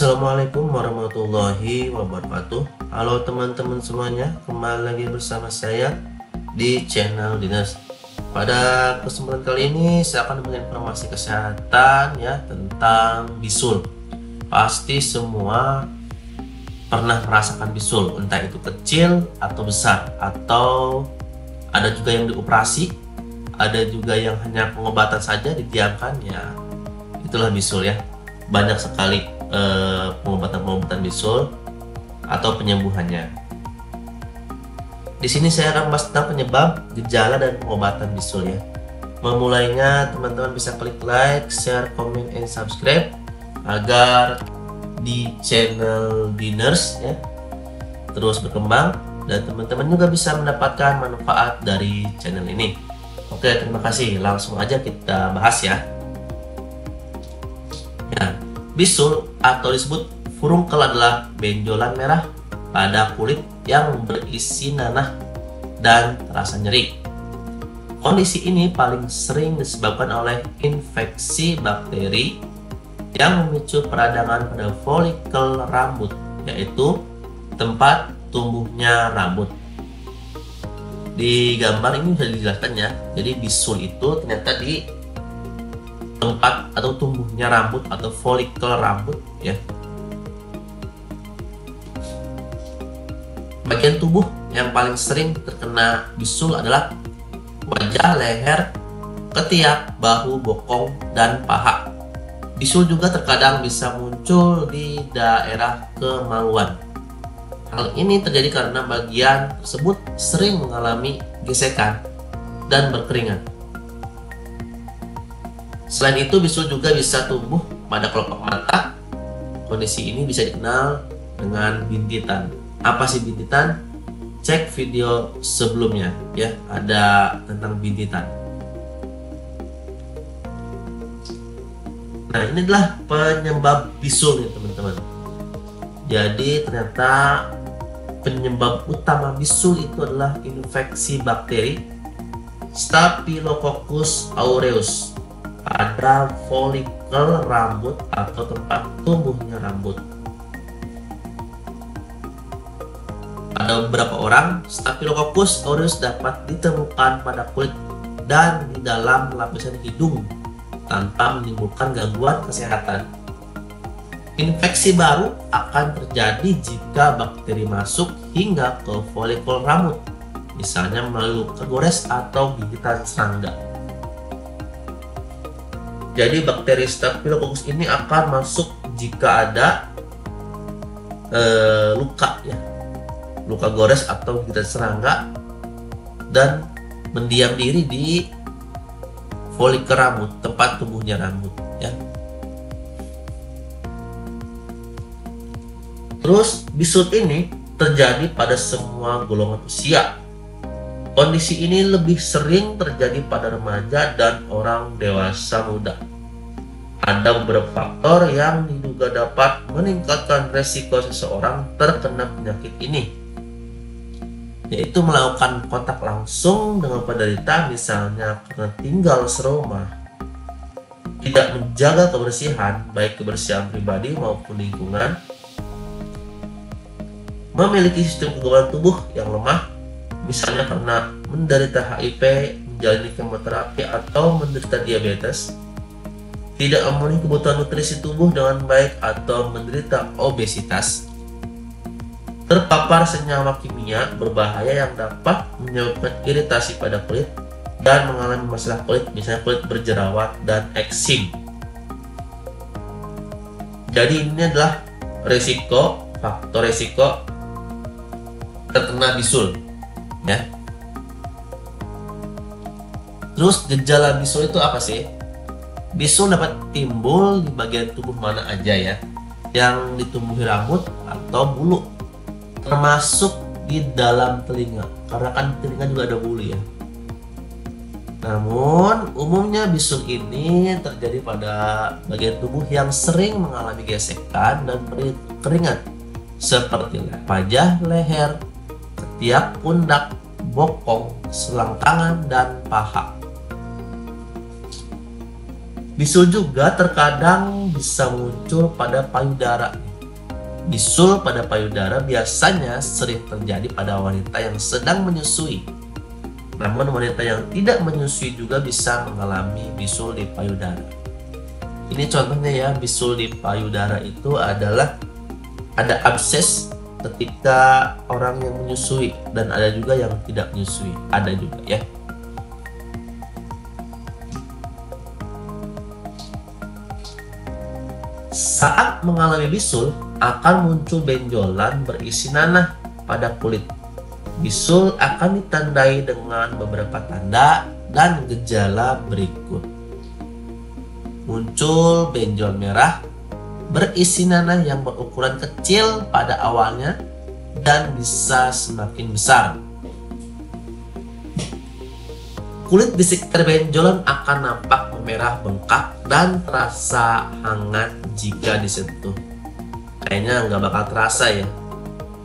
Assalamualaikum warahmatullahi wabarakatuh. Halo teman-teman semuanya, kembali lagi bersama saya di channel Dinas. Pada kesempatan kali ini saya akan memberikan informasi kesehatan ya tentang bisul. Pasti semua pernah merasakan bisul, entah itu kecil atau besar, atau ada juga yang dioperasi, ada juga yang hanya pengobatan saja didiamkan ya. Itulah bisul ya. Banyak sekali pengobatan bisul atau penyembuhannya. Di sini saya akan membahas tentang penyebab, gejala, dan pengobatan bisul ya. Memulainya teman-teman bisa klik like, share, comment, and subscribe agar di channel Diners ya terus berkembang dan teman-teman juga bisa mendapatkan manfaat dari channel ini. Oke, terima kasih. Langsung aja kita bahas ya. Bisul atau disebut furunkel adalah benjolan merah pada kulit yang berisi nanah dan terasa nyeri. Kondisi ini paling sering disebabkan oleh infeksi bakteri yang memicu peradangan pada folikel rambut, yaitu tempat tumbuhnya rambut. Di gambar ini bisa dijelaskan ya. Jadi bisul itu ternyata di tempat atau tumbuhnya rambut atau folikel rambut ya. Bagian tubuh yang paling sering terkena bisul adalah wajah, leher, ketiak, bahu, bokong, dan paha. Bisul juga terkadang bisa muncul di daerah kemaluan. Hal ini terjadi karena bagian tersebut sering mengalami gesekan dan berkeringat. Selain itu, bisul juga bisa tumbuh pada kelopak mata. Kondisi ini bisa dikenal dengan bintitan. Apa sih bintitan? Cek video sebelumnya ya, ada tentang bintitan. Nah, ini adalah penyebab bisul ya teman-teman. Jadi ternyata penyebab utama bisul itu adalah infeksi bakteri Staphylococcus aureus pada folikel rambut atau tempat tumbuhnya rambut. Pada beberapa orang, Staphylococcus aureus dapat ditemukan pada kulit dan di dalam lapisan hidung tanpa menimbulkan gangguan kesehatan. Infeksi baru akan terjadi jika bakteri masuk hingga ke folikel rambut, misalnya melalui luka gores atau gigitan serangga. Jadi bakteri Staphylococcus ini akan masuk jika ada luka ya, luka gores atau gigitan serangga dan mendiam diri di folikel rambut, tempat tumbuhnya rambut ya. Terus bisul ini terjadi pada semua golongan usia. Kondisi ini lebih sering terjadi pada remaja dan orang dewasa muda. Ada beberapa faktor yang diduga dapat meningkatkan resiko seseorang terkena penyakit ini, yaitu melakukan kontak langsung dengan penderita, misalnya karena tinggal serumah, tidak menjaga kebersihan, baik kebersihan pribadi maupun lingkungan, memiliki sistem kekebalan tubuh yang lemah, misalnya karena menderita HIV, menjalani kemoterapi, atau menderita diabetes, tidak memenuhi kebutuhan nutrisi tubuh dengan baik, atau menderita obesitas, terpapar senyawa kimia berbahaya yang dapat menyebabkan iritasi pada kulit dan mengalami masalah kulit, misalnya kulit berjerawat dan eksim. Jadi ini adalah faktor resiko terkena bisul ya. Terus gejala bisul itu apa sih? Bisul dapat timbul di bagian tubuh mana aja ya yang ditumbuhi rambut atau bulu, termasuk di dalam telinga, karena kan telinga juga ada bulu ya. Namun umumnya bisul ini terjadi pada bagian tubuh yang sering mengalami gesekan dan keringat, seperti wajah, leher, ketiak, pundak, bokong, selangkangan, dan paha. Bisul juga terkadang bisa muncul pada payudara Bisul pada payudara biasanya sering terjadi pada wanita yang sedang menyusui. Namun wanita yang tidak menyusui juga bisa mengalami bisul di payudara. Ini contohnya ya, bisul di payudara itu adalah ada abses ketika orang yang menyusui, dan ada juga yang tidak menyusui, ada juga ya. Saat mengalami bisul akan muncul benjolan berisi nanah pada kulit. Bisul akan ditandai dengan beberapa tanda dan gejala berikut. Muncul benjol merah berisi nanah yang berukuran kecil pada awalnya dan bisa semakin besar. Kulit di sekitar benjolan akan nampak memerah bengkak dan terasa hangat jika disentuh. Kayaknya nggak bakal terasa ya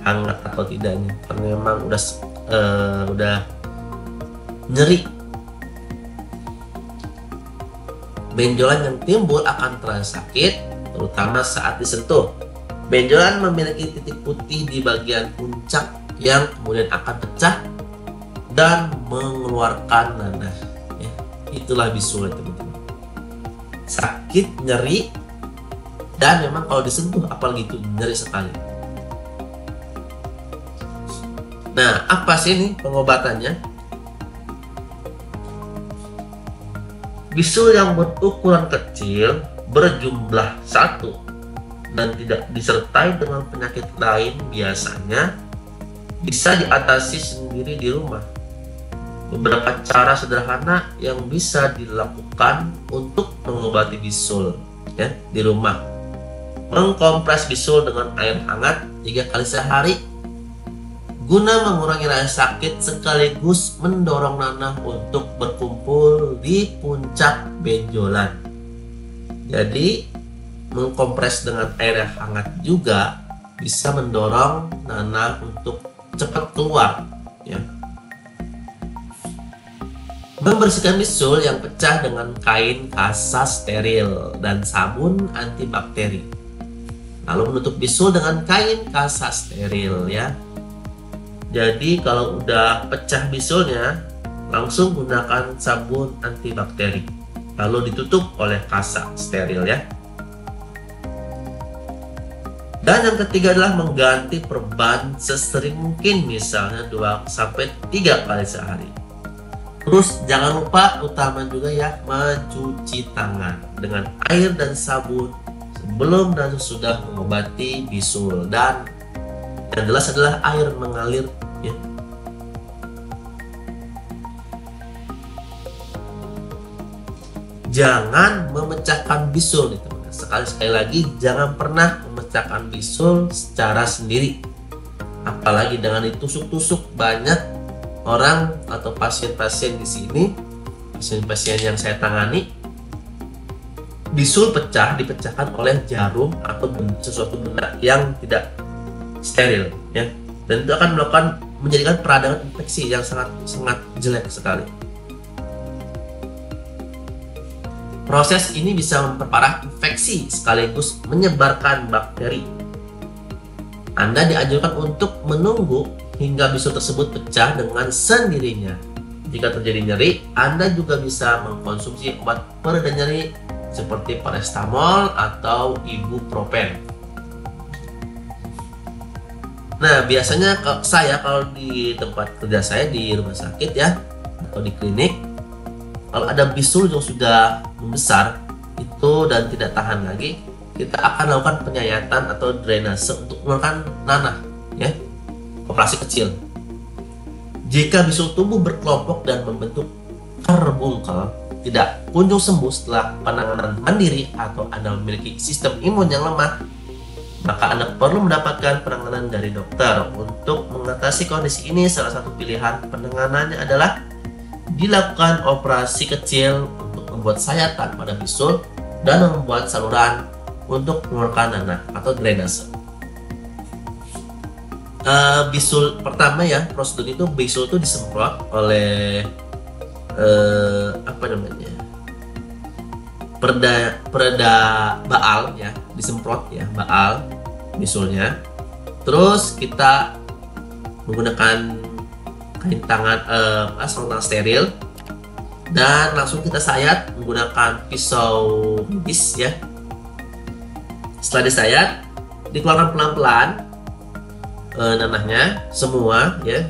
hangat atau tidaknya, karena memang udah nyeri. Benjolan yang timbul akan terasa sakit, terutama saat disentuh. Benjolan memiliki titik putih di bagian puncak yang kemudian akan pecah dan mengeluarkan nanah. Ya, itulah bisul teman-teman. Sakit, nyeri, dan memang kalau disentuh apalagi itu nyeri sekali. Nah, apa sih ini pengobatannya? Bisul yang berukuran kecil berjumlah 1 dan tidak disertai dengan penyakit lain biasanya bisa diatasi sendiri di rumah. Beberapa cara sederhana yang bisa dilakukan untuk mengobati bisul ya di rumah. Mengkompres bisul dengan air hangat 3 kali sehari guna mengurangi rasa sakit sekaligus mendorong nanah untuk berkumpul di puncak benjolan. Jadi mengkompres dengan air yang hangat juga bisa mendorong nanah untuk cepat keluar ya. Membersihkan bisul yang pecah dengan kain kasa steril dan sabun antibakteri. Lalu menutup bisul dengan kain kasa steril ya. Jadi kalau udah pecah bisulnya, langsung gunakan sabun antibakteri. Lalu ditutup oleh kasa steril ya. Dan yang ketiga adalah mengganti perban sesering mungkin, misalnya 2-3 kali sehari. Terus jangan lupa utama juga ya, mencuci tangan dengan air dan sabun sebelum dan sesudah mengobati bisul, dan yang jelas adalah air mengalir ya. Jangan memecahkan bisul nih teman. Sekali lagi, jangan pernah memecahkan bisul secara sendiri, apalagi dengan ditusuk-tusuk. Banyak orang atau pasien-pasien di sini, pasien-pasien yang saya tangani, bisul dipecahkan oleh jarum atau sesuatu benda yang tidak steril ya, dan itu akan menjadikan peradangan infeksi yang sangat jelek sekali. Proses ini bisa memperparah infeksi sekaligus menyebarkan bakteri. Anda dianjurkan untuk menunggu hingga bisul tersebut pecah dengan sendirinya. Jika terjadi nyeri, Anda juga bisa mengkonsumsi obat pereda nyeri seperti paracetamol atau ibuprofen. Nah, biasanya kalau di tempat kerja saya di rumah sakit ya, atau di klinik, kalau ada bisul yang sudah membesar itu dan tidak tahan lagi, kita akan lakukan penyayatan atau drainase untuk mengeluarkan nanah ya, operasi kecil. Jika bisul tumbuh berkelompok dan membentuk karbungkel, tidak kunjung sembuh setelah penanganan mandiri, atau Anda memiliki sistem imun yang lemah, maka Anda perlu mendapatkan penanganan dari dokter. Untuk mengatasi kondisi ini, salah satu pilihan penanganannya adalah dilakukan operasi kecil untuk membuat sayatan pada bisul dan membuat saluran untuk mengeluarkan nanah atau drainase. Bisul pertama ya, prosedur itu bisul itu disemprot oleh pereda baal ya, disemprot ya baal bisulnya. Terus kita menggunakan kain tangan sarung tangan steril dan langsung kita sayat menggunakan pisau medis ya. Setelah disayat, dikeluarkan pelan-pelan nanahnya semua ya.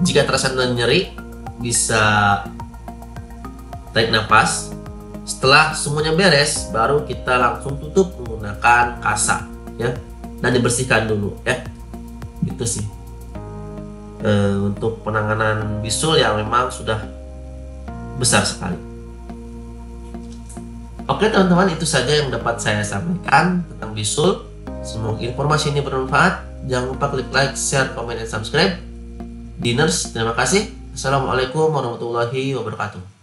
Jika terasa nyeri, bisa tarik nafas. Setelah semuanya beres, baru kita langsung tutup menggunakan kasa ya, dan dibersihkan dulu ya. Itu sih untuk penanganan bisul yang memang sudah besar sekali. Oke teman-teman, itu saja yang dapat saya sampaikan tentang bisul. Semoga informasi ini bermanfaat. Jangan lupa klik like, share, komen, dan subscribe. Diners, terima kasih. Assalamualaikum warahmatullahi wabarakatuh.